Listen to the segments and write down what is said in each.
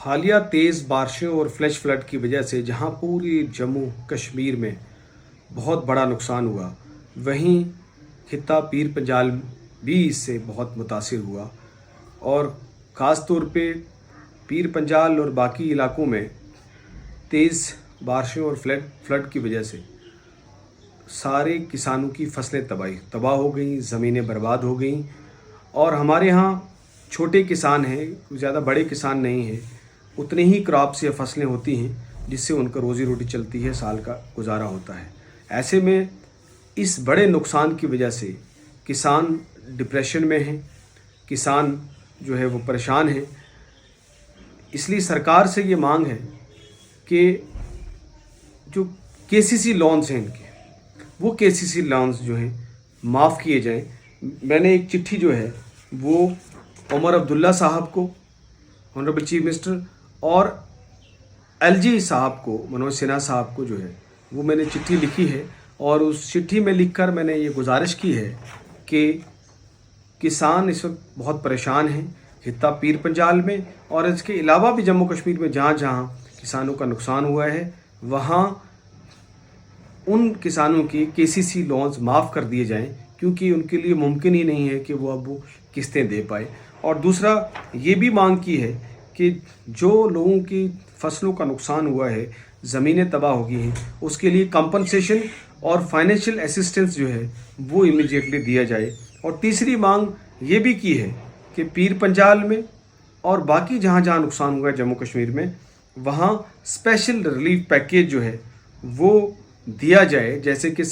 हालिया तेज़ बारिशों और फ्लैश फ्लड की वजह से जहां पूरी जम्मू कश्मीर में बहुत बड़ा नुकसान हुआ, वहीं खित्ता पीर पंजाल भी इससे बहुत मुतासिर हुआ। और ख़ास तौर पे पीर पंजाल और बाकी इलाकों में तेज़ बारिशों और फ्लड की वजह से सारे किसानों की फसलें तबाह हो गई, ज़मीनें बर्बाद हो गई। और हमारे यहाँ छोटे किसान हैं, ज़्यादा बड़े किसान नहीं हैं, उतने ही क्रॉप्स या फसलें होती हैं जिससे उनका रोज़ी रोटी चलती है, साल का गुजारा होता है। ऐसे में इस बड़े नुकसान की वजह से किसान डिप्रेशन में हैं, किसान जो है वो परेशान हैं। इसलिए सरकार से ये मांग है कि जो केसीसी लोन्स हैं इनके, वो केसीसी लोन्स जो हैं माफ़ किए जाएं। मैंने एक चिट्ठी जो है वो उमर अब्दुल्ला साहब को, ऑनरेबल चीफ मिनिस्टर, और एलजी साहब को, मनोज सिन्हा साहब को जो है वो मैंने चिट्ठी लिखी है। और उस चिट्ठी में लिखकर मैंने ये गुजारिश की है कि किसान इस वक्त बहुत परेशान हैं खित्ता पीर पंजाल में, और इसके अलावा भी जम्मू कश्मीर में जहाँ जहाँ किसानों का नुकसान हुआ है वहाँ उन किसानों की केसीसी लोन्स माफ़ कर दिए जाएं, क्योंकि उनके लिए मुमकिन ही नहीं है कि वो अब वो किस्तें दे पाए। और दूसरा ये भी मांग की है कि जो लोगों की फसलों का नुकसान हुआ है, ज़मीनें तबाह हो गई हैं, उसके लिए कंपनसेशन और फाइनेंशियल असिस्टेंस जो है वो इमीडिएटली दिया जाए। और तीसरी मांग ये भी की है कि पीर पंजाल में और बाकी जहाँ जहाँ नुकसान हुआ है जम्मू कश्मीर में, वहाँ स्पेशल रिलीफ पैकेज जो है वो दिया जाए। जैसे कि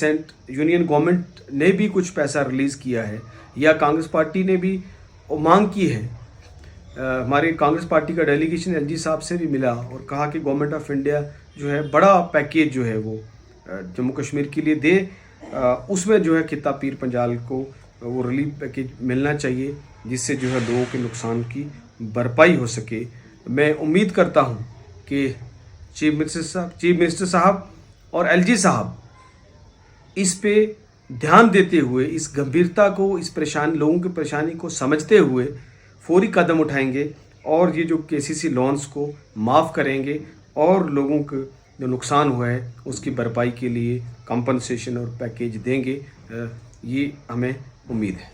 यूनियन गवर्नमेंट ने भी कुछ पैसा रिलीज़ किया है, या कांग्रेस पार्टी ने भी मांग की है। हमारे कांग्रेस पार्टी का डेलीगेशन एलजी साहब से भी मिला और कहा कि गवर्नमेंट ऑफ इंडिया जो है बड़ा पैकेज जो है वो जम्मू कश्मीर के लिए दे। उसमें जो है खित्ता पीर पंजाल को वो रिलीफ पैकेज मिलना चाहिए, जिससे जो है लोगों के नुकसान की भरपाई हो सके। मैं उम्मीद करता हूँ कि चीफ मिनिस्टर साहब और एलजी साहब इस पे ध्यान देते हुए, इस गंभीरता को, इस लोगों की परेशानी को समझते हुए फौरी कदम उठाएंगे और ये जो केसीसी लोन्स को माफ़ करेंगे और लोगों को जो नुकसान हुआ है उसकी भरपाई के लिए कंपनसेशन और पैकेज देंगे। ये हमें उम्मीद है।